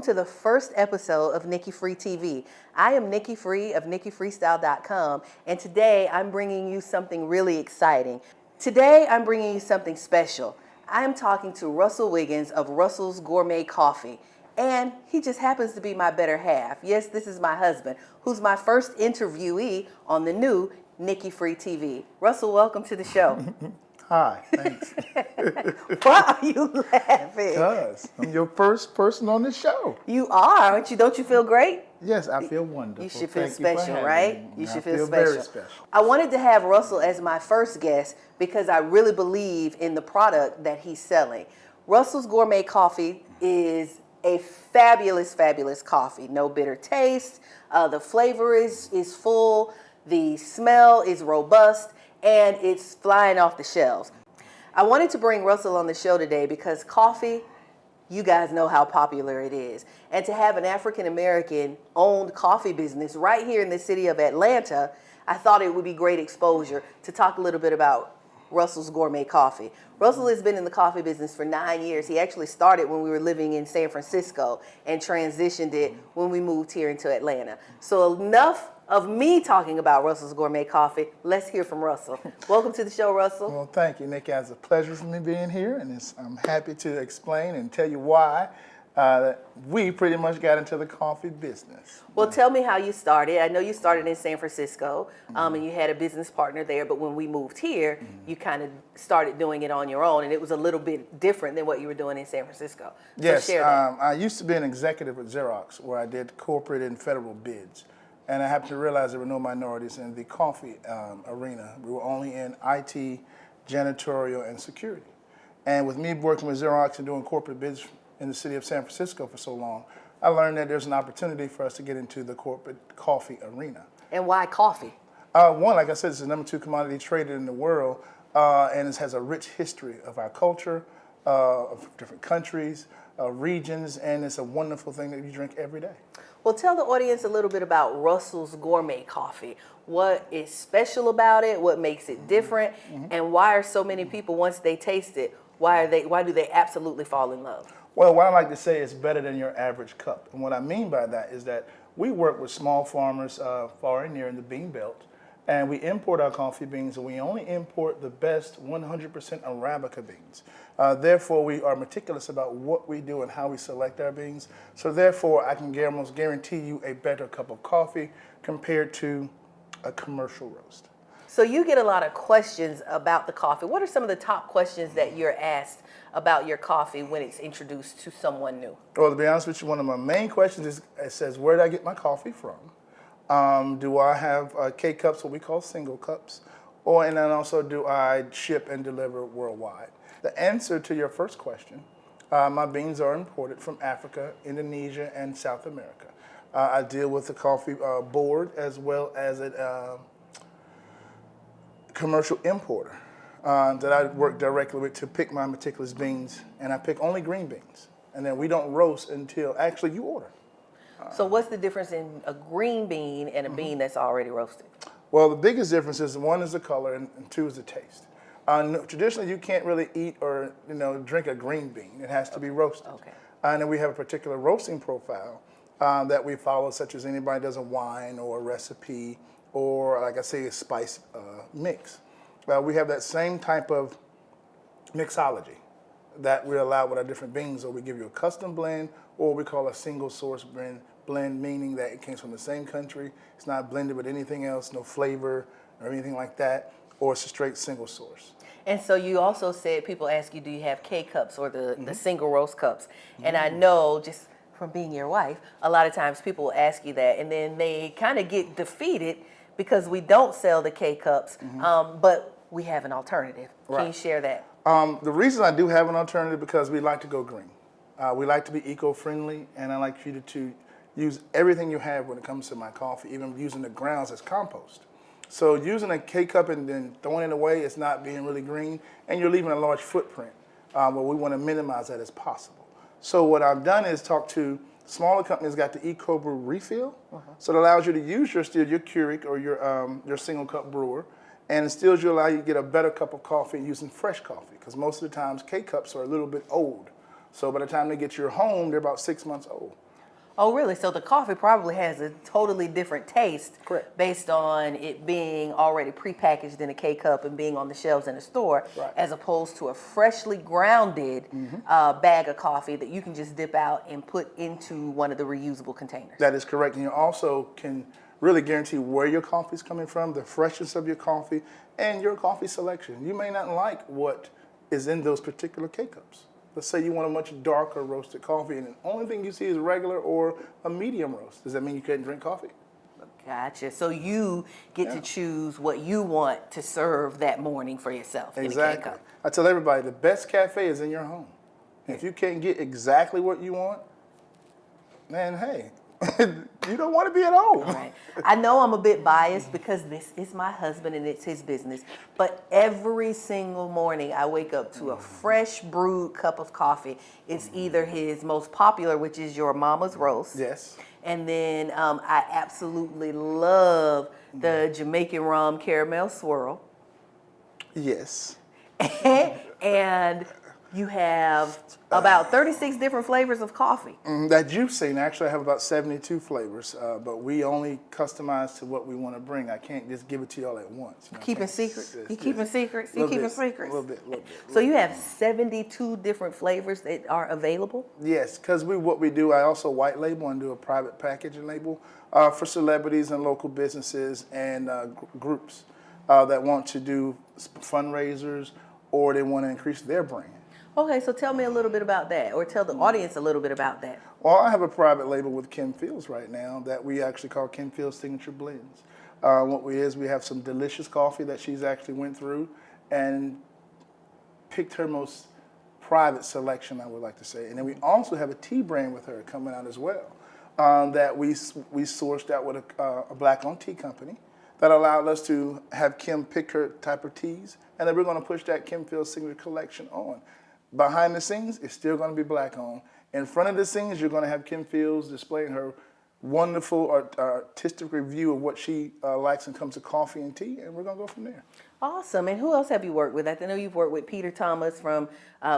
to the first episode of NikkiFreeTV. I am Nikki Free of NikkiFreestyle.com, and today I'm bringing you something really exciting. Today I'm bringing you something special. I am talking to Russell Wiggins of Russell's Gourmet Coffee, and he just happens to be my better half. Yes, this is my husband, who's my first interviewee on the new NikkiFreeTV. Russell, welcome to the show. Hi, thanks. Why are you laughing? Because I'm your first person on the show. You are, aren't you? Don't you feel great? Yes, I feel wonderful. You should feel Thank you for special, having right? me. You should I feel very special. I wanted to have Russell as my first guest because I really believe in the product that he's selling. Russell's Gourmet Coffee is a fabulous, fabulous coffee. No bitter taste. The flavor is full. The smell is robust. And it's flying off the shelves. I wanted to bring Russell on the show today because coffee, you guys know how popular it is. And to have an African-American owned coffee business right here in the city of Atlanta, I thought it would be great exposure to talk a little bit about Russell's Gourmet Coffee. Russell has been in the coffee business for 9 years. He actually started when we were living in San Francisco and transitioned it when we moved here into Atlanta. So enough of me talking about Russell's Gourmet Coffee. Let's hear from Russell. Welcome to the show, Russell. Well, thank you, Nikki. It's a pleasure for me being here, and I'm happy to explain and tell you why we pretty much got into the coffee business. Well, tell me how you started. I know you started in San Francisco, and you had a business partner there, but when we moved here, you kind of started doing it on your own, and it was a little bit different than what you were doing in San Francisco. So Yes, share that. I used to be an executive at Xerox, where I did corporate and federal bids. And I happened to realize there were no minorities in the coffee arena. We were only in IT, janitorial, and security. And with me working with Xerox and doing corporate bids in the city of San Francisco for so long, I learned that there's an opportunity for us to get into the corporate coffee arena. And why coffee? One, like I said, it's the #2 commodity traded in the world, and it has a rich history of our culture, of different countries, regions, and it's a wonderful thing that you drink every day. Well, tell the audience a little bit about Russell's Gourmet Coffee. What is special about it? What makes it different? And why are so many people, once they taste it, why do they absolutely fall in love? Well, what I like to say is better than your average cup. And what I mean by that is that we work with small farmers far and near in the bean belt, and we import our coffee beans, and we only import the best 100% Arabica beans. Therefore, we are meticulous about what we do and how we select our beans. So therefore, I can almost guarantee you a better cup of coffee compared to a commercial roast. So you get a lot of questions about the coffee. What are some of the top questions that you're asked about your coffee when it's introduced to someone new? Well, to be honest with you, one of my main questions is, it says, where did I get my coffee from? Do I have K-cups, what we call single cups? And then also, do I ship and deliver worldwide? The answer to your first question, my beans are imported from Africa, Indonesia, and South America. I deal with the coffee board as well as a commercial importer that I work directly with to pick my meticulous beans, and I pick only green beans. And then we don't roast until actually you order. So what's the difference in a green bean and a bean that's already roasted? Well, the biggest difference is one is the color and two is the taste. Traditionally, you can't really eat or drink a green bean. It has to be roasted. Okay. And then we have a particular roasting profile that we follow, such as anybody does a wine or a recipe or, like I say, a spice mix. We have that same type of mixology that we allow with our different beans, or we give you a custom blend, or we call a single source blend, meaning that it came from the same country. It's not blended with anything else, no flavor or anything like that, or it's a straight single source. And so you also said, people ask you, do you have K-cups or the single roast cups? And I know, just from being your wife, a lot of times people will ask you that, and then they kind of get defeated because we don't sell the K-cups, but we have an alternative. Right. Can you share that? The reason I do have an alternative because we like to go green. We like to be eco-friendly, and I like you to use everything you have when it comes to my coffee, even using the grounds as compost. So using a K-cup and then throwing it away, it's not being really green, and you're leaving a large footprint. But we want to minimize that as possible. So what I've done is talk to smaller companies, got the Eco-Brew refill, so it allows you to use your Keurig or your single cup brewer, and it still allow you to get a better cup of coffee using fresh coffee, because most of the times K-cups are a little bit old. So by the time they get to your home, they're about 6 months old. Oh, really? So the coffee probably has a totally different taste. Correct. Based on it being already prepackaged in a K-cup and being on the shelves in a store, Right. as opposed to a freshly grounded bag of coffee that you can just dip out and put into one of the reusable containers. That is correct. And you also can really guarantee where your coffee is coming from, the freshness of your coffee, and your coffee selection. You may not like what is in those particular K-cups. Let's say you want a much darker roasted coffee and the only thing you see is regular or a medium roast. Does that mean you couldn't drink coffee? Gotcha. So you get to choose what you want to serve that morning for yourself in a Exactly. K-cup. I tell everybody the best cafe is in your home. If you can't get exactly what you want, man, hey, you don't want to be at home. Right. I know I'm a bit biased because this is my husband and it's his business, but every single morning I wake up to a fresh brewed cup of coffee. It's either his most popular, which is your mama's roast. Yes. And then I absolutely love the Jamaican rum caramel swirl. Yes. And you have about 36 different flavors of coffee. That you've seen, actually I have about 72 flavors, but we only customize to what we want to bring. I can't just give it to y'all at once. You know, Keeping secrets? You keeping secrets? You keeping secrets? A little bit. So you have 72 different flavors that are available? Yes, because what we do, I also white label and do a private packaging label for celebrities and local businesses and groups that want to do fundraisers or they want to increase their brand. Okay, so tell me a little bit about that, or tell the audience a little bit about that. Well, I have a private label with Kim Fields right now that we actually call Kim Fields Signature Blends. We have some delicious coffee that she's actually went through and picked her most private selection, I would like to say. And then we also have a tea brand with her coming out as well that we sourced out with a black-owned tea company that allowed us to have Kim pick her type of teas, and then we're going to push that Kim Fields Signature Collection on. Behind the scenes, it's still going to be black-owned. In front of the scenes, you're going to have Kim Fields displaying her wonderful artistic review of what she likes when it comes to coffee and tea, and we're going to go from there. Awesome. And who else have you worked with? I know you've worked with Peter Thomas from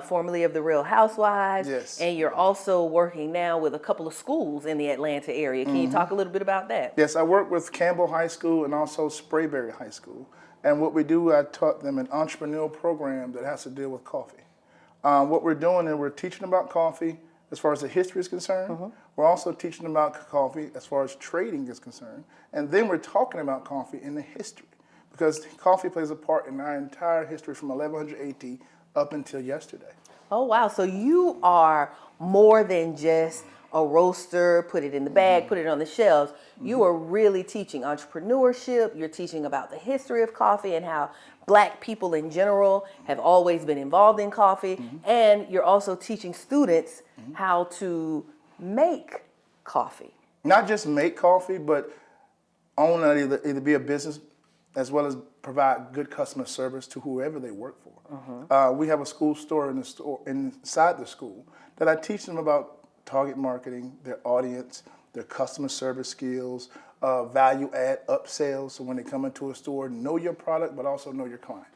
formerly of the Real Housewives. Yes. And you're also working now with a couple of schools in the Atlanta area. Can you talk a little bit about that? Yes, I work with Campbell High School and also Sprayberry High School. And what we do, I taught them an entrepreneurial program that has to deal with coffee. What we're doing is we're teaching about coffee as far as the history is concerned. We're also teaching about coffee as far as trading is concerned. And then we're talking about coffee in the history because coffee plays a part in our entire history from 1100 AD up until yesterday. Oh, wow. So you are more than just a roaster, put it in the bag, put it on the shelves. You are really teaching entrepreneurship. You're teaching about the history of coffee and how Black people in general have always been involved in coffee. And you're also teaching students how to make coffee. Not just make coffee, but own either be a business as well as provide good customer service to whoever they work for. We have a school store inside the school that I teach them about target marketing, their audience, their customer service skills, value add, upsales. So when they come into a store, know your product, but also know your client.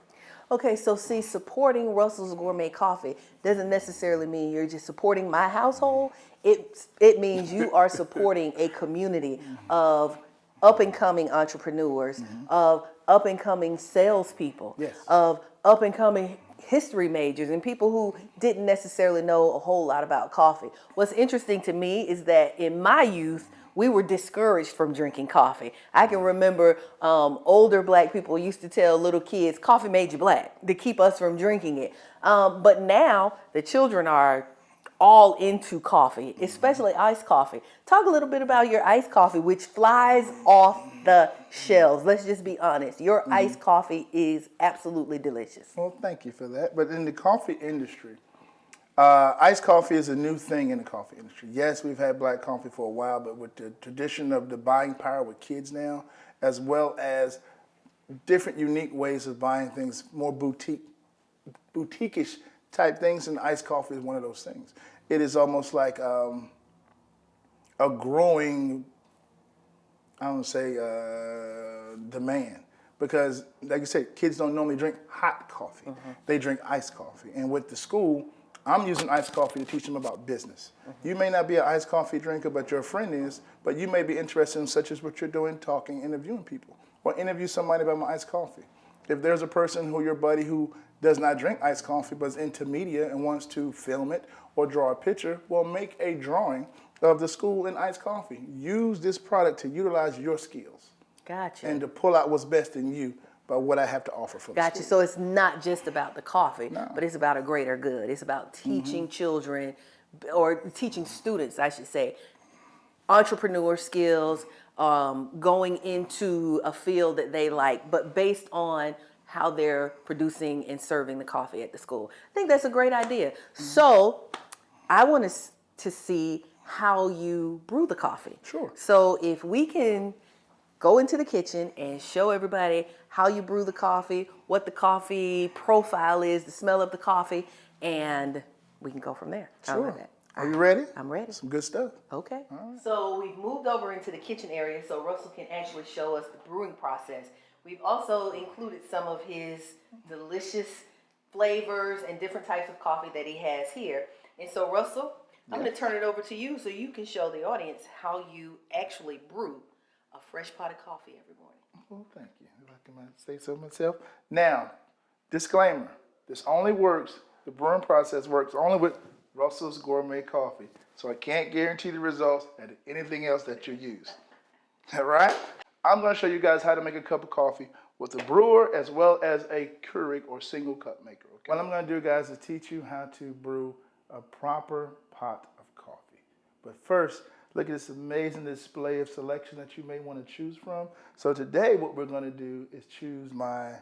Okay, so see, supporting Russell's Gourmet Coffee doesn't necessarily mean you're just supporting my household. It means you are supporting a community of up-and-coming entrepreneurs, of up-and-coming salespeople, of up-and-coming history majors and people who didn't necessarily know a whole lot about coffee. What's interesting to me is that in my youth, we were discouraged from drinking coffee. I can remember older Black people used to tell little kids, coffee made you Black, to keep us from drinking it. But now the children are all into coffee, especially iced coffee. Talk a little bit about your iced coffee, which flies off the shelves. Let's just be honest. Your iced coffee is absolutely delicious. Well, thank you for that. But in the coffee industry, iced coffee is a new thing in the coffee industry. Yes, we've had black coffee for a while, but with the tradition of the buying power with kids now, as well as different unique ways of buying things, more boutique-ish type things, and iced coffee is one of those things. It is almost like a growing, demand. Because, like you said, kids don't normally drink hot coffee. They drink iced coffee. And with the school, I'm using iced coffee to teach them about business. You may not be an iced coffee drinker, but your friend is, but you may be interested in such as what you're doing, talking, interviewing people, or interview somebody about my iced coffee. If there's a person who your buddy who does not drink iced coffee but is into media and wants to film it or draw a picture, well, make a drawing of the school in iced coffee. Use this product to utilize your skills. Gotcha. And to pull out what's best in you by what I have to offer for the Gotcha. school. So it's not just about the coffee, No. but it's about a greater good. It's about teaching children, or teaching students, I should say, entrepreneur skills, going into a field that they like, but based on how they're producing and serving the coffee at the school. I think that's a great idea. So I want to see how you brew the coffee. Sure. So if we can go into the kitchen and show everybody how you brew the coffee, what the coffee profile is, the smell of the coffee, and we can go from there. How about Sure. that? Are you ready? I'm ready. Some good stuff. Okay. So we've moved over into the kitchen area so Russell can actually show us the brewing process. We've also included some of his delicious flavors and different types of coffee that he has here. And so Russell, I'm going to turn it over to you so you can show the audience how you actually brew a fresh pot of coffee every morning. Well, thank you. If I can say so myself. Now, disclaimer, this only works, the brewing process works only with Russell's Gourmet Coffee. So I can't guarantee the results at anything else that you use. All right? I'm going to show you guys how to make a cup of coffee with a brewer as well as a Keurig or single cup maker. Okay? What I'm going to do, guys, is teach you how to brew a proper pot of coffee. But first, look at this amazing display of selection that you may want to choose from. So today what we're going to do is choose I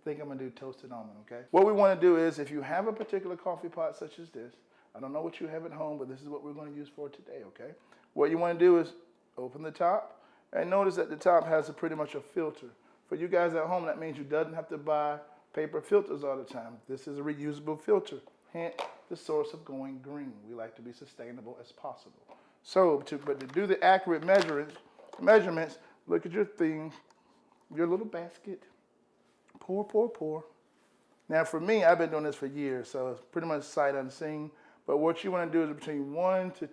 think I'm going to do toasted almond, okay? What we want to do is, if you have a particular coffee pot such as this, I don't know what you have at home, but this is what we're going to use for today, okay? What you want to do is open the top, and notice that the top has pretty much a filter. For you guys at home, that means you doesn't have to buy paper filters all the time. This is a reusable filter. Hence, the source of going green. We like to be sustainable as possible. So, to do the accurate measurements, look at your thing, your little basket. Pour, pour, pour. Now, for me, I've been doing this for years, so it's pretty much sight unseen. But what you want to do is between 1 to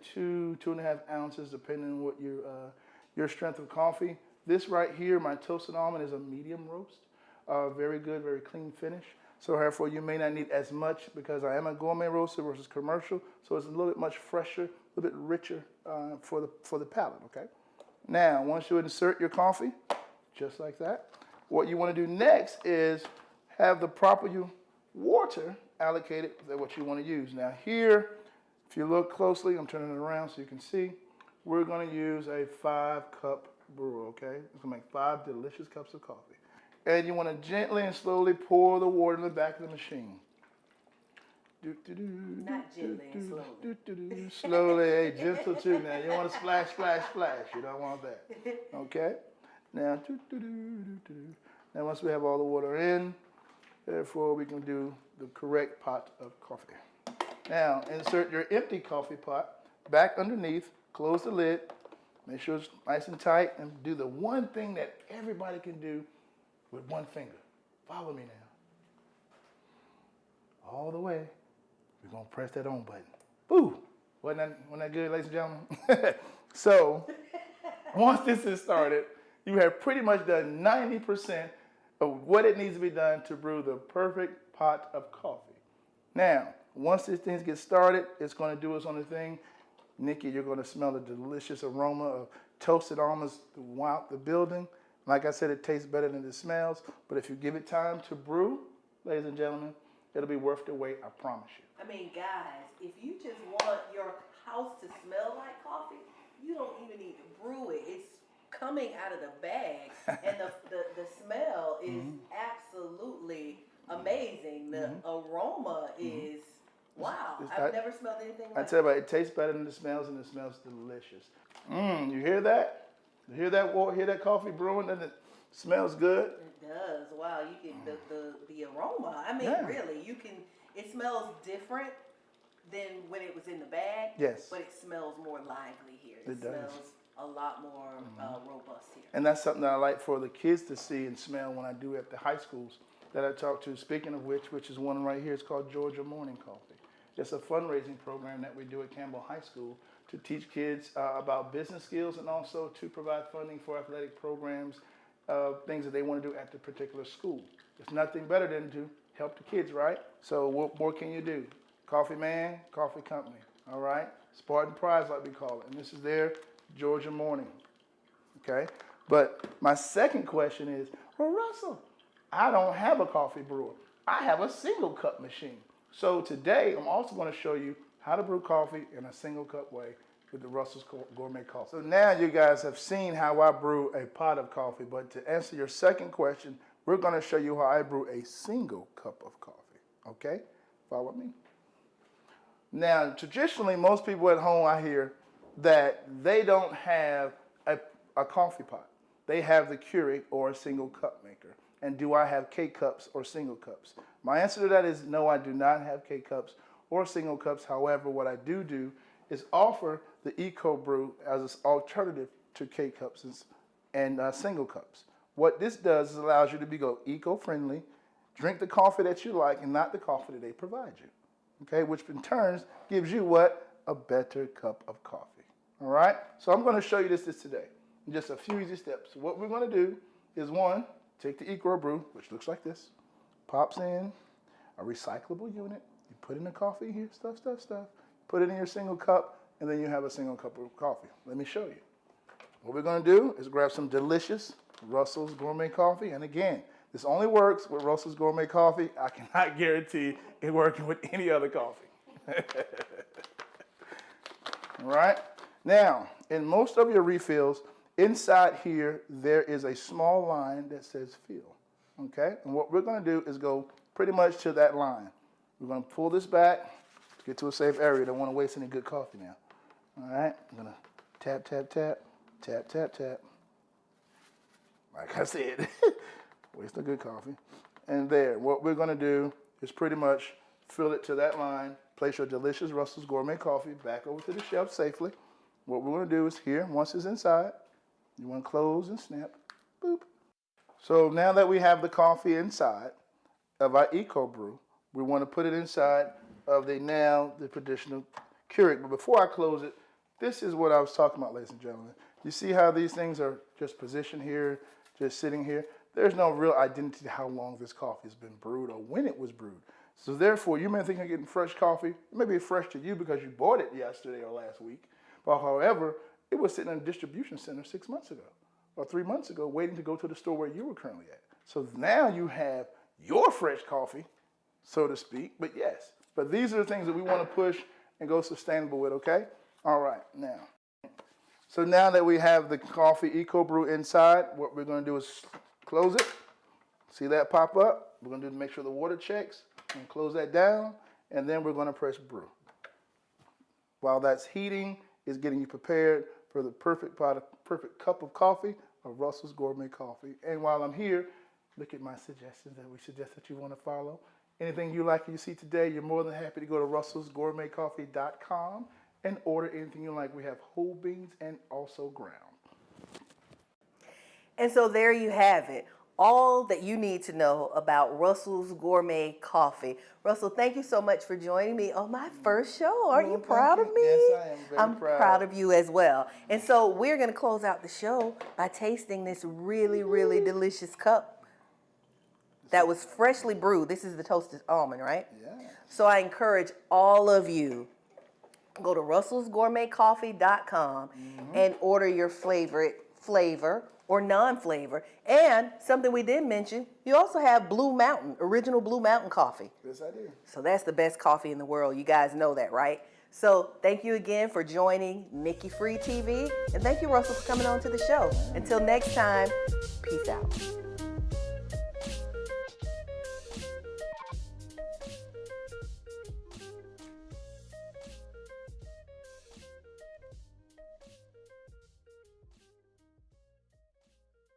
2.5 ounces, depending on what your strength of coffee. This right here, my toasted almond, is a medium roast. Very good, very clean finish. So therefore, you may not need as much because I am a gourmet roaster versus commercial. So it's a little bit much fresher, a little bit richer for the palate, okay? Now, once you insert your coffee, just like that, what you want to do next is have the proper water allocated to what you want to use. Now here, if you look closely, I'm turning it around so you can see, we're going to use a 5-cup brewer, okay? It's going to make 5 delicious cups of coffee. And you want to gently and slowly pour the water in the back of the machine. Not gently and slowly. Slowly, hey, gentle too now. You don't want to splash, splash, splash. You don't want that. Okay? Now, now once we have all the water in, therefore we can do the correct pot of coffee. Now, insert your empty coffee pot back underneath, close the lid, make sure it's nice and tight, and do the one thing that everybody can do with one finger. Follow me now. All the way. We're going to press that on button. Boo! Wasn't that good, ladies and gentlemen? So, once this is started, you have pretty much done 90% of what it needs to be done to brew the perfect pot of coffee. Now, once these things get started, it's going to do its own thing. Nikki, you're going to smell the delicious aroma of toasted almonds throughout the building. Like I said, it tastes better than it smells, but if you give it time to brew, ladies and gentlemen, it'll be worth the wait, I promise you. I mean, guys, if you just want your house to smell like coffee, you don't even need to brew it. It's coming out of the bag, and the smell is absolutely amazing. The aroma is, wow. I've never smelled anything like I tell you what, it tastes better than it smells, and it smells delicious. You hear that? You hear that? Hear that coffee brewing? And it smells good. It does. Wow, you can the aroma. I mean, really, you can. It smells different than when it was in the bag. Yes. But it smells more lively here. It does. Smells a lot more robust here. And that's something that I like for the kids to see and smell when I do at the high schools. that I talked to. Speaking of which is one right here. It's called Georgia Morning Coffee. It's a fundraising program that we do at Campbell High School to teach kids about business skills and also to provide funding for athletic programs, things that they want to do at the particular school. It's nothing better than to help the kids, right? So what more can you do? Coffee man, coffee company, all right? Spartan Prize, like we call it. And this is their Georgia Morning, okay? But my second question is, well, Russell, I don't have a coffee brewer. I have a single cup machine. So today, I'm also going to show you how to brew coffee in a single cup way with the Russell's Gourmet Coffee. So now you guys have seen how I brew a pot of coffee, but to answer your second question, we're going to show you how I brew a single cup of coffee, okay? Follow me. Now, traditionally, most people at home, I hear that they don't have a coffee pot. They have the Keurig or a single cup maker. And do I have K-cups or single cups? My answer to that is no, I do not have K-cups or single cups. However, what I do is offer the EcoBrew as an alternative to K-cups and single cups. What this does is allows you to be eco-friendly, drink the coffee that you like and not the coffee that they provide you. Okay, which in turn gives you what? A better cup of coffee. All right, so I'm going to show you this today. Just a few easy steps. So what we're going to do is one, take the EcoBrew, which looks like this, pops in a recyclable unit. You put in the coffee here, stuff, put it in your single cup, and then you have a single cup of coffee. Let me show you. What we're going to do is grab some delicious Russell's Gourmet Coffee. And again, this only works with Russell's Gourmet Coffee. I cannot guarantee it working with any other coffee. All right. Now, in most of your refills, inside here, there is a small line that says fill. Okay. And what we're going to do is go pretty much to that line. We're going to pull this back, get to a safe area. Don't want to waste any good coffee now. All right. I'm going to tap, tap, tap, tap, tap, tap. Like I said, waste a good coffee. And there, what we're going to do is pretty much fill it to that line, place your delicious Russell's Gourmet Coffee back over to the shelf safely. What we're going to do is here, once it's inside, you want to close and snap, boop. So now that we have the coffee inside of our EcoBrew, we want to put it inside of the traditional Keurig. But before I close it, this is what I was talking about, ladies and gentlemen. You see how these things are just positioned here, just sitting here? There's no real identity to how long this coffee has been brewed or when it was brewed. So therefore, you may think you're getting fresh coffee. It may be fresh to you because you bought it yesterday or last week. But however, it was sitting in a distribution center 6 months ago or 3 months ago waiting to go to the store where you were currently at. So now you have your fresh coffee, so to speak. But yes, but these are the things that we want to push and go sustainable with, okay? All right, now. So now that we have the coffee EcoBrew inside, what we're going to do is close it. See that pop up? We're going to do to make sure the water checks and close that down. And then we're going to press brew. While that's heating, it's getting you prepared for the perfect cup of coffee of Russell's Gourmet Coffee. And while I'm here, look at my suggestions that we suggest that you want to follow. Anything you like you see today, you're more than happy to go to russellsgourmetcoffee.com and order anything you like. We have whole beans and also ground. And so there you have it. All that you need to know about Russell's Gourmet Coffee. Russell, thank you so much for joining me on my first show. Aren't you proud of me? Yes, I am very I'm proud of you as well. And so we're going to close out the show by tasting this really, really delicious cup that was freshly brewed. This is the toasted almond, right? Yeah. So I encourage all of you, go to russellsgourmetcoffee.com and order your favorite flavor or non-flavor. And something we did mention, you also have Blue Mountain, original Blue Mountain coffee. Yes, I do. So that's the best coffee in the world. You guys know that, right? So thank you again for joining NikkiFreeTV. And thank you, Russell, for coming on to the show. Until next time, peace out.